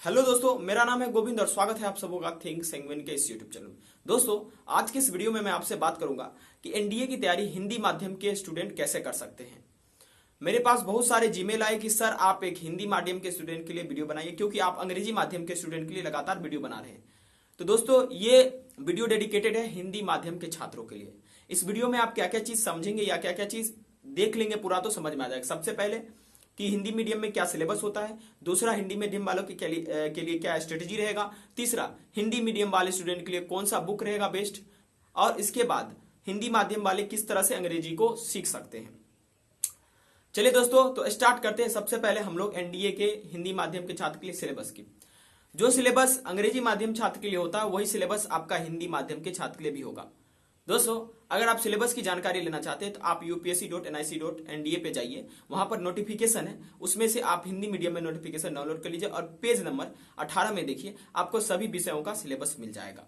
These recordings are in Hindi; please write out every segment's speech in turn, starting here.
हेलो दोस्तों, मेरा नाम है गोविंद और स्वागत है आप सबों का थिंक सेंगविन के इस यूट्यूब चैनल। दोस्तों, आज के इस वीडियो में मैं आपसे बात करूंगा कि एनडीए की तैयारी हिंदी माध्यम के स्टूडेंट कैसे कर सकते हैं। मेरे पास बहुत सारे जीमेल आए कि सर आप एक हिंदी माध्यम के स्टूडेंट के लिए वीडियो बनाइए, क्योंकि आप अंग्रेजी माध्यम के स्टूडेंट के लिए लगातार वीडियो बना रहे हैं। तो दोस्तों, ये वीडियो डेडिकेटेड है हिंदी माध्यम के छात्रों के लिए। इस वीडियो में आप क्या क्या चीज समझेंगे या क्या क्या चीज देख लेंगे पूरा तो समझ में आ जाएगा। सबसे पहले कि हिंदी मीडियम में क्या सिलेबस होता है, दूसरा हिंदी मीडियम वालों के लिए क्या स्ट्रेटेजी रहेगा, तीसरा हिंदी मीडियम वाले स्टूडेंट के लिए कौन सा बुक रहेगा बेस्ट, और इसके बाद हिंदी माध्यम वाले किस तरह से अंग्रेजी को सीख सकते हैं। चलिए दोस्तों, तो स्टार्ट करते हैं। सबसे पहले हम लोग एनडीए के हिंदी माध्यम के छात्र के लिए सिलेबस की। जो सिलेबस अंग्रेजी माध्यम छात्र के लिए होता है वही सिलेबस आपका हिंदी माध्यम के छात्र के लिए भी होगा। दोस्तों, अगर आप सिलेबस की जानकारी लेना चाहते हैं तो आप upsc.nic.nda पे जाइए, वहां पर नोटिफिकेशन है, उसमें से आप हिंदी मीडियम में नोटिफिकेशन डाउनलोड कर लीजिए और पेज नंबर 18 में देखिए, आपको सभी विषयों का सिलेबस मिल जाएगा।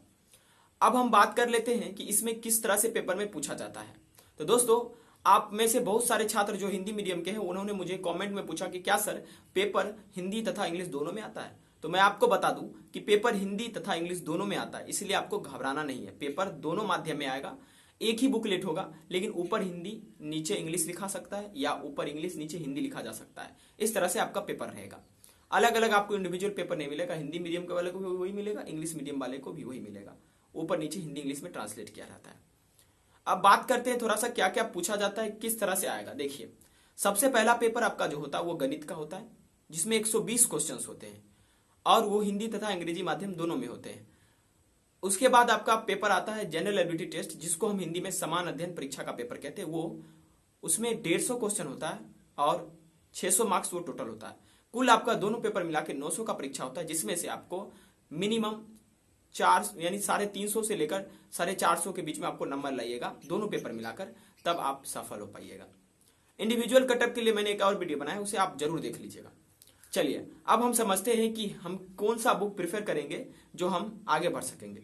अब हम बात कर लेते हैं कि इसमें किस तरह से पेपर में पूछा जाता है। तो दोस्तों, आप में से बहुत सारे छात्र जो हिंदी मीडियम के हैं उन्होंने मुझे कमेंट में पूछा कि क्या सर पेपर हिंदी तथा इंग्लिश दोनों में आता है। तो मैं आपको बता दूं कि पेपर हिंदी तथा इंग्लिश दोनों में आता है, इसलिए आपको घबराना नहीं है। पेपर दोनों माध्यम में आएगा, एक ही बुकलेट होगा, लेकिन ऊपर हिंदी नीचे इंग्लिश लिखा सकता है या ऊपर इंग्लिश नीचे हिंदी लिखा जा सकता है। इस तरह से आपका पेपर रहेगा। अलग अलग आपको इंडिविजुअल पेपर नहीं मिलेगा। हिंदी मीडियम के वाले को भी वही मिलेगा, इंग्लिश मीडियम वाले को भी वही मिलेगा। ऊपर नीचे हिंदी इंग्लिश में ट्रांसलेट किया रहता है। अब बात करते हैं थोड़ा सा क्या क्या पूछा जाता है, किस तरह से आएगा। देखिए, सबसे पहला पेपर आपका जो होता है वो गणित का होता है, जिसमें 120 क्वेश्चंस होते हैं और वो हिंदी तथा अंग्रेजी माध्यम दोनों में होते हैं। उसके बाद आपका पेपर आता है जनरल एबिलिटी टेस्ट, जिसको हम हिंदी में समान अध्ययन परीक्षा का पेपर कहते हैं। वो उसमें 150 क्वेश्चन होता है और 600 मार्क्स वो टोटल होता है। कुल आपका दोनों पेपर मिला के 900 का परीक्षा होता है, जिसमें से आपको मिनिमम 4 यानी 350 से लेकर 450 के बीच में आपको नंबर लाइएगा दोनों पेपर मिलाकर, तब आप सफल हो पाइएगा। इंडिविजुअल कटअप के लिए मैंने एक और वीडियो बनाया, उसे आप जरूर देख लीजिएगा। चलिए, अब हम समझते हैं कि हम कौन सा बुक प्रेफर करेंगे जो हम आगे बढ़ सकेंगे।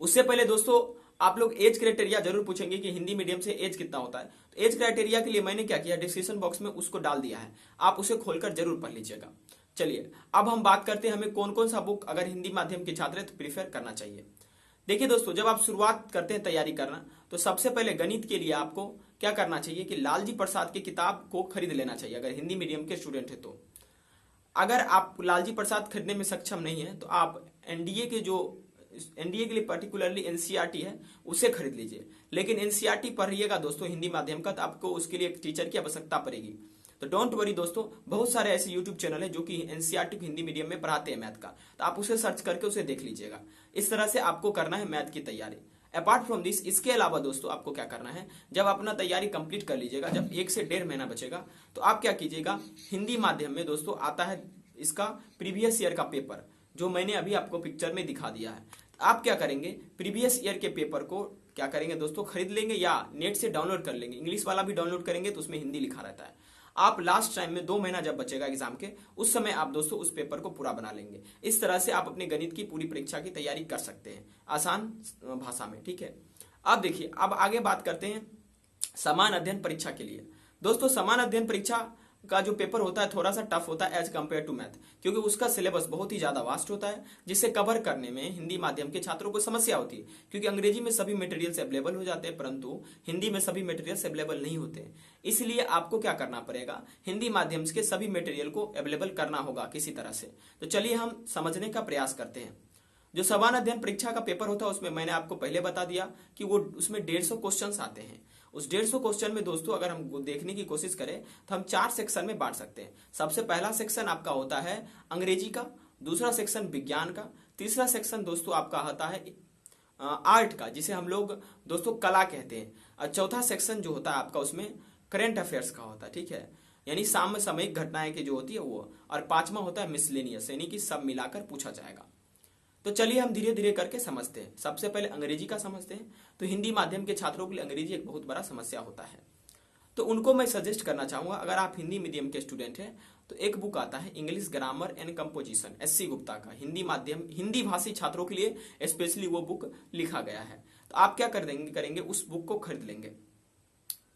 उससे पहले दोस्तों, आप लोग एज क्राइटेरिया जरूर पूछेंगे कि हिंदी मीडियम से एज कितना होता है। तो एज क्राइटेरिया के लिए मैंने क्या किया, डिस्क्रिप्शन बॉक्स में उसको डाल दिया है, आप उसे खोलकर जरूर पढ़ लीजिएगा। चलिए, अब हम बात करते हैं हमें कौन कौन सा बुक अगर हिंदी माध्यम के छात्र तो प्रीफर करना चाहिए। देखिए दोस्तों, जब आप शुरुआत करते हैं तैयारी करना, तो सबसे पहले गणित के लिए आपको क्या करना चाहिए कि लालजी प्रसाद की किताब को खरीद लेना चाहिए अगर हिंदी मीडियम के स्टूडेंट है तो। अगर आप लालजी प्रसाद खरीदने में सक्षम नहीं है तो आप एनडीए के लिए पर्टिकुलरली एनसीईआरटी है उसे खरीद लीजिए। लेकिन एनसीईआरटी पढ़िएगा दोस्तों हिंदी माध्यम का, तो आपको उसके लिए एक टीचर की आवश्यकता पड़ेगी। तो डोंट वरी दोस्तों, बहुत सारे ऐसे यूट्यूब चैनल है जो कि एनसीईआरटी को हिंदी मीडियम में पढ़ाते हैं मैथ का, तो आप उसे सर्च करके उसे देख लीजिएगा। इस तरह से आपको करना है मैथ की तैयारी। अपार्ट फ्रॉम दिस, इसके अलावा दोस्तों आपको क्या करना है, जब अपना तैयारी कंप्लीट कर लीजिएगा, जब 1 से 1.5 महीना बचेगा, तो आप क्या कीजिएगा, हिंदी माध्यम में दोस्तों आता है इसका प्रीवियस ईयर का पेपर, जो मैंने अभी आपको पिक्चर में दिखा दिया है। आप क्या करेंगे, प्रीवियस ईयर के पेपर को क्या करेंगे दोस्तों, खरीद लेंगे या नेट से डाउनलोड कर लेंगे। इंग्लिश वाला भी डाउनलोड करेंगे तो उसमें हिंदी लिखा रहता है। आप लास्ट टाइम में 2 महीना जब बचेगा एग्जाम के, उस समय आप दोस्तों उस पेपर को पूरा बना लेंगे। इस तरह से आप अपने गणित की पूरी परीक्षा की तैयारी कर सकते हैं आसान भाषा में, ठीक है। अब देखिए, अब आगे बात करते हैं समान अध्ययन परीक्षा के लिए। दोस्तों, समान अध्ययन परीक्षा का जो पेपर होता है थोड़ा सा टफ होता है एज कम्पेयर टू मैथ, क्योंकि उसका सिलेबस बहुत ही ज्यादा वास्ट होता है, जिसे कवर करने में हिंदी माध्यम के छात्रों को समस्या होती है। क्योंकि अंग्रेजी में सभी मटेरियल्स अवेलेबल हो जाते हैं, परंतु हिंदी में सभी मटेरियल्स अवेलेबल नहीं होते। इसलिए आपको क्या करना पड़ेगा, हिंदी माध्यम के सभी मटेरियल को अवेलेबल करना होगा किसी तरह से। तो चलिए हम समझने का प्रयास करते हैं। जो समान अध्ययन परीक्षा का पेपर होता है उसमें मैंने आपको पहले बता दिया कि वो उसमें 150 क्वेश्चन आते हैं। उस 150 क्वेश्चन में दोस्तों अगर हम देखने की कोशिश करें तो हम 4 सेक्शन में बांट सकते हैं। सबसे पहला सेक्शन आपका होता है अंग्रेजी का, दूसरा सेक्शन विज्ञान का, तीसरा सेक्शन दोस्तों आपका होता है आर्ट का, जिसे हम लोग दोस्तों कला कहते हैं, और चौथा सेक्शन जो होता है आपका उसमें करंट अफेयर्स का होता है, ठीक है, यानी सामयिक घटनाएं की जो होती है वो, और पांचवा होता है मिसलेनियस, यानी कि सब मिलाकर पूछा जाएगा। तो चलिए हम धीरे धीरे करके समझते हैं। सबसे पहले अंग्रेजी का समझते हैं। तो हिंदी माध्यम के छात्रों के लिए अंग्रेजी एक बहुत बड़ा समस्या होता है, तो उनको मैं सजेस्ट करना चाहूंगा, अगर आप हिंदी मीडियम के स्टूडेंट हैं तो एक बुक आता है English grammar and composition, SC Gupta का, हिंदी भाषी छात्रों के लिए स्पेशली वो बुक लिखा गया है। तो आप क्या करेंगे, उस बुक को खरीद लेंगे,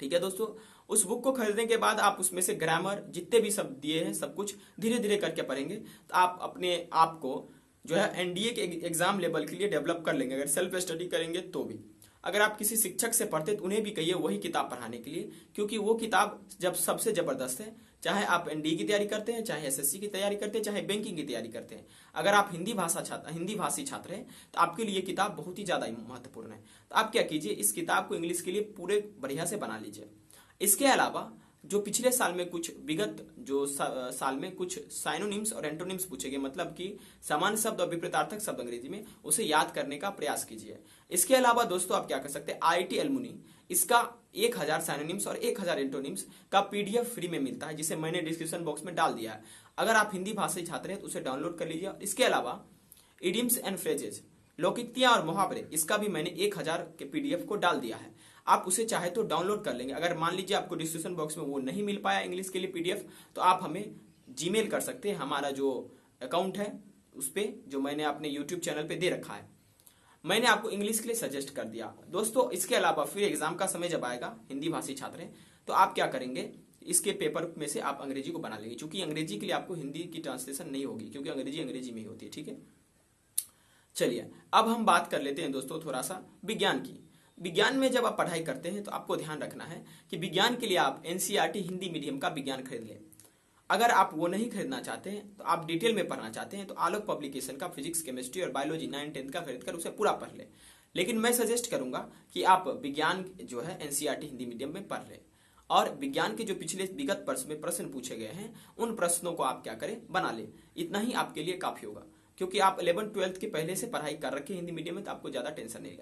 ठीक है दोस्तों। उस बुक को खरीदने के बाद आप उसमें से ग्रामर जितने भी शब्द दिए हैं सब कुछ धीरे धीरे करके पढ़ेंगे तो आप अपने आप को जो है एनडीए के एग्जाम लेवल के लिए डेवलप कर लेंगे, अगर सेल्फ स्टडी करेंगे तो भी। अगर आप किसी शिक्षक से पढ़ते तो उन्हें भी कहिए वही किताब पढ़ाने के लिए, क्योंकि वो किताब जब सबसे जबरदस्त है। चाहे आप एनडीए की तैयारी करते हैं, चाहे एसएससी की तैयारी करते हैं, चाहे बैंकिंग की तैयारी करते हैं, अगर आप हिंदी भाषी छात्र हैं तो आपके लिए किताब बहुत ही ज्यादा महत्वपूर्ण है। तो आप क्या कीजिए, इस किताब को इंग्लिश के लिए पूरे बढ़िया से बना लीजिए। इसके अलावा जो पिछले साल में कुछ विगत जो साल में कुछ साइनोनिम्स और एंटोनिम्स पूछे गए, मतलब कि समान शब्द और विपरीतार्थक शब्द अंग्रेजी में, उसे याद करने का प्रयास कीजिए। इसके अलावा दोस्तों आप क्या कर सकते हैं, आईआईटी एलुमनी इसका 1000 साइनोनिम्स और 1000 एंटोनिम्स का पीडीएफ फ्री में मिलता है, जिसे मैंने डिस्क्रिप्शन बॉक्स में डाल दिया है। अगर आप हिंदी भाषी छात्र हैं तो उसे डाउनलोड कर लीजिए। इसके अलावा इडियम्स एंड फ्रेजेज, लौकिकतियां और मुहावरे, इसका भी मैंने 1000 के पीडीएफ को डाल दिया है। आप उसे चाहे तो डाउनलोड कर लेंगे। अगर मान लीजिए आपको डिस्क्रिप्शन बॉक्स में वो नहीं मिल पाया इंग्लिश के लिए पीडीएफ, तो आप हमें जीमेल कर सकते हैं। हमारा जो अकाउंट है उस पर, जो मैंने अपने यूट्यूब चैनल पे दे रखा है, मैंने आपको इंग्लिश के लिए सजेस्ट कर दिया दोस्तों। इसके अलावा फिर एग्जाम का समय जब आएगा, हिंदी भाषी छात्र हैं तो आप क्या करेंगे, इसके पेपर में से आप अंग्रेजी को बना लेंगे, क्योंकि अंग्रेजी के लिए आपको हिंदी की ट्रांसलेशन नहीं होगी, क्योंकि अंग्रेजी में ही होती है। ठीक है, चलिए अब हम बात कर लेते हैं दोस्तों थोड़ा सा विज्ञान की। विज्ञान में जब आप पढ़ाई करते हैं तो आपको ध्यान रखना है कि विज्ञान के लिए आप एनसीईआरटी हिंदी मीडियम का विज्ञान खरीद लें। अगर आप वो नहीं खरीदना चाहते हैं तो आप डिटेल में पढ़ना चाहते हैं तो आलोक पब्लिकेशन का फिजिक्स, केमिस्ट्री और बायोलॉजी 9, 10 का खरीद कर उसे पूरा पढ़ लें। लेकिन मैं सजेस्ट करूंगा कि आप विज्ञान जो है एनसीईआरटी हिंदी मीडियम में पढ़ लें, और विज्ञान के जो पिछले विगत वर्ष में प्रश्न पूछे गए हैं उन प्रश्नों को आप क्या करें, बना लें। इतना ही आपके लिए काफी होगा, क्योंकि आप 11, 12 की पहले से पढ़ाई कर रखे हिंदी मीडियम में, तो आपको ज्यादा टेंशन नहीं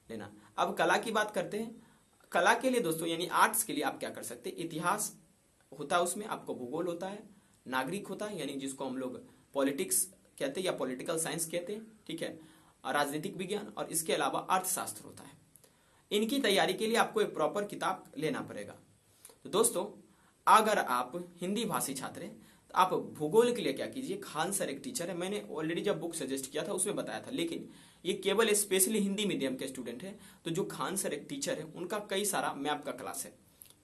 लेना। अब कला की बात करते हैं। कला के लिए दोस्तों यानी आर्ट्स के लिए आप क्या कर सकते हैं, इतिहास होता है, उसमें आपको भूगोल होता है, नागरिक होता है यानी जिसको हम लोग पॉलिटिक्स कहते हैं या पॉलिटिकल साइंस कहते हैं, ठीक है, राजनीतिक विज्ञान, और इसके अलावा अर्थशास्त्र होता है। इनकी तैयारी के लिए आपको एक प्रॉपर किताब लेना पड़ेगा। तो दोस्तों अगर आप हिंदी भाषी छात्र हैं तो आप भूगोल के लिए क्या कीजिए, खान सर एक टीचर है, मैंने ऑलरेडी जब बुक सजेस्ट किया था उसमें बताया था, लेकिन ये केवल स्पेशली हिंदी मीडियम के स्टूडेंट है। तो जो खान सर एक टीचर है उनका कई सारा मैप का क्लास है,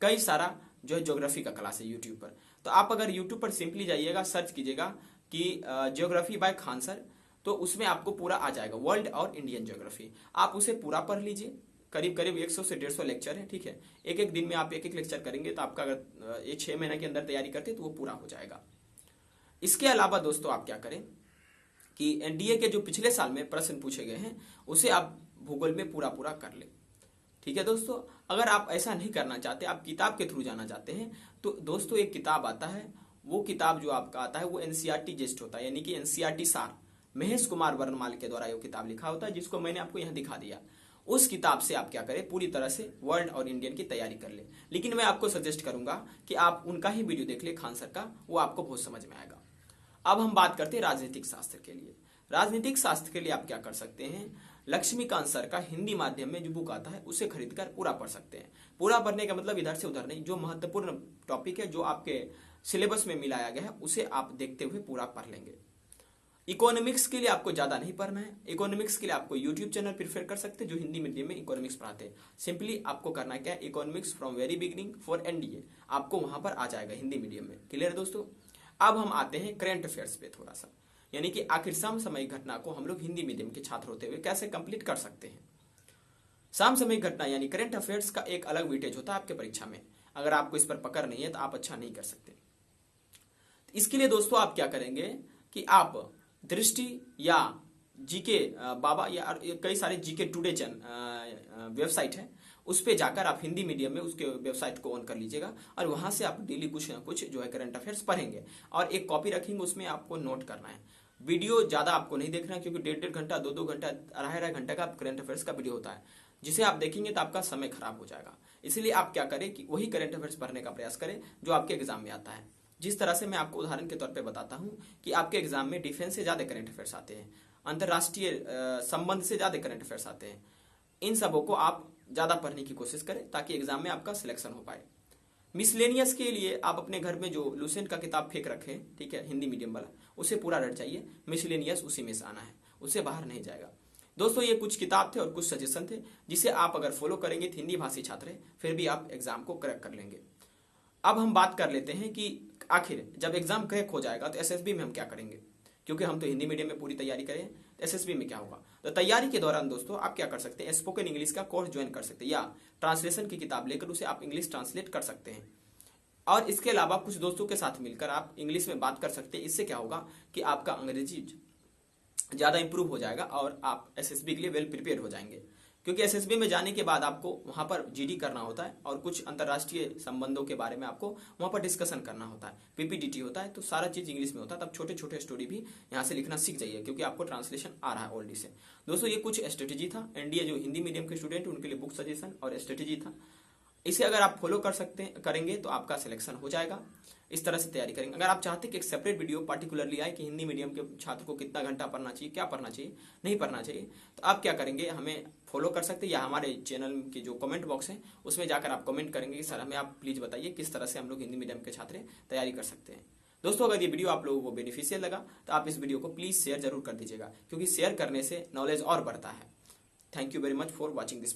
कई सारा जो है ज्योग्राफी का क्लास है यूट्यूब पर। तो आप अगर यूट्यूब पर सिंपली जाइएगा, सर्च कीजिएगा कि ज्योग्राफी बाय खान सर, तो उसमें आपको पूरा आ जाएगा, वर्ल्ड और इंडियन ज्योग्राफी। आप उसे पूरा पढ़ लीजिए, करीब करीब 100 से 150 लेक्चर है, ठीक है। एक एक दिन में आप एक एक लेक्चर करेंगे तो आपका अगर ये 6 महीने के अंदर तैयारी करते तो वो पूरा हो जाएगा। इसके अलावा दोस्तों आप क्या करें कि एनडीए के जो पिछले साल में प्रश्न पूछे गए हैं उसे आप भूगोल में पूरा कर ले। ठीक है दोस्तों, अगर आप ऐसा नहीं करना चाहते, आप किताब के थ्रू जाना चाहते हैं, तो दोस्तों एक किताब आता है, वो किताब जो आपका आता है वो एनसीईआरटी जेस्ट होता है, यानी कि एनसीईआरटी सार, महेश कुमार वर्णमाल के द्वारा ये किताब लिखा होता है, जिसको मैंने आपको यहाँ दिखा दिया। उस किताब से आप क्या करें, पूरी तरह से वर्ल्ड और इंडियन की तैयारी कर ले। लेकिन मैं आपको सजेस्ट करूंगा कि आप उनका ही वीडियो देख ले, खान सर का, वो आपको बहुत समझ में आएगा। अब हम बात करते हैं राजनीतिक शास्त्र के लिए। राजनीतिक शास्त्र के लिए आप क्या कर सकते हैं, लक्ष्मीकांत सर का हिंदी माध्यम में जो बुक आता है उसे खरीदकर पूरा पढ़ सकते हैं। पूरा पढ़ने का मतलब इधर से उधर नहीं, जो महत्वपूर्ण टॉपिक है, जो आपके सिलेबस में मिलाया गया है, उसे आप देखते हुए पूरा पढ़ लेंगे। इकोनॉमिक्स के लिए आपको ज्यादा नहीं पढ़ना है। इकोनॉमिक्स के लिए आपको यूट्यूब चैनल प्रेफर कर सकते हैं जो हिंदी मीडियम में इकोनॉमिक्स पढ़ाते हैं। सिंपली आपको करना क्या है, economics from very beginning for NDA, आपको वहां पर आ जाएगा हिंदी मीडियम में। क्लियर है दोस्तों। अब हम आते हैं करंट अफेयर्स पे थोड़ा सा, यानी कि आखिर समसामयिक घटना को हम लोग हिंदी मीडियम के छात्र होते हुए कैसे कंप्लीट कर सकते हैं। समसामयिक घटना यानी करंट अफेयर्स का एक अलग वेटेज होता है आपके परीक्षा में। अगर आपको इस पर पकड़ नहीं है तो आप अच्छा नहीं कर सकते। इसके लिए दोस्तों आप क्या करेंगे कि आप दृष्टि या जीके बाबा या कई सारे जीके टुडे वेबसाइट है, उस पे जाकर आप हिंदी मीडियम में उसके वेबसाइट को ऑन कर लीजिएगा और वहां से आप डेली कुछ ना कुछ जो है करंट अफेयर्स पढ़ेंगे और एक कॉपी रखेंगे, उसमें आपको नोट करना है। वीडियो ज्यादा आपको नहीं देखना, क्योंकि 1.5 घंटा 2 घंटा 2.5 घंटा का करंट अफेयर्स का वीडियो होता है, जिसे आप देखेंगे तो आपका समय खराब हो जाएगा। इसलिए आप क्या करें कि वही करंट अफेयर्स पढ़ने का प्रयास करें जो आपके एग्जाम में आता है। जिस तरह से मैं आपको उदाहरण के तौर पे बताता हूं कि आपके एग्जाम में डिफेंस से ज्यादा करंट अफेयर्स आते हैं, अंतरराष्ट्रीय संबंध से ज्यादा करंट अफेयर्स आते हैं। इन सबों को आप ज्यादा पढ़ने की कोशिश करें ताकि एग्जाम में आपका सिलेक्शन हो पाए। मिसलेनियस के लिए आप अपने घर में जो लुसेंट का किताब फेंक रखे, ठीक है, हिंदी मीडियम वाला, उसे पूरा रट जाइए। मिसलेनियस उसी में से आना है, उससे बाहर नहीं जाएगा। दोस्तों ये कुछ किताब थे और कुछ सजेशन थे, जिसे आप अगर फॉलो करेंगे तो हिंदी भाषी छात्र है, फिर भी आप एग्जाम को क्रैक कर लेंगे। अब हम बात कर लेते हैं कि आखिर जब एग्जाम क्रैक हो जाएगा तो एसएसबी में हम क्या करेंगे, क्योंकि हम तो हिंदी मीडियम में पूरी तैयारी करें, तो एसएसबी में क्या होगा। तो तैयारी के दौरान दोस्तों आप क्या कर सकते हैं, स्पोकन इंग्लिश का कोर्स ज्वाइन कर सकते हैं या ट्रांसलेशन की किताब लेकर उसे आप इंग्लिश ट्रांसलेट कर सकते हैं। और इसके अलावा कुछ दोस्तों के साथ मिलकर आप इंग्लिश में बात कर सकते हैं। इससे क्या होगा कि आपका अंग्रेजी ज़्यादा इंप्रूव हो जाएगा और आप एसएसबी के लिए वेल प्रिपेयर हो जाएंगे, क्योंकि एसएसबी में जाने के बाद आपको वहां पर जीडी करना होता है और कुछ अंतर्राष्ट्रीय संबंधों के बारे में आपको वहां पर डिस्कशन करना होता है, पीपीडीटी होता है, तो सारा चीज इंग्लिश में होता है। तब छोटे छोटे स्टोरी भी यहाँ से लिखना सीख जाइए, क्योंकि आपको ट्रांसलेशन आ रहा है ऑलरेडी से। दोस्तों ये कुछ स्ट्रेटेजी था, एनडीए जो हिंदी मीडियम के स्टूडेंट उनके लिए बुक सजेशन और स्ट्रेटेजी था। इसे अगर आप फॉलो करेंगे तो आपका सिलेक्शन हो जाएगा। इस तरह से तैयारी करेंगे। अगर आप चाहते हैं कि एक सेपरेट वीडियो पार्टिकुलरली आए कि हिंदी मीडियम के छात्र को कितना घंटा पढ़ना चाहिए, क्या पढ़ना चाहिए, नहीं पढ़ना चाहिए, तो आप क्या करेंगे, हमें फॉलो कर सकते हैं या हमारे चैनल की जो कमेंट बॉक्स है उसमें जाकर आप कमेंट करेंगे कि सर हमें आप प्लीज बताइए किस तरह से हम लोग हिंदी मीडियम के छात्र तैयारी कर सकते हैं। दोस्तों अगर ये वीडियो आप लोगों को बेनिफिशियल लगा तो आप इस वीडियो को प्लीज शेयर जरूर कर दीजिएगा, क्योंकि शेयर करने से नॉलेज और बढ़ता है। Thank you very much for watching this.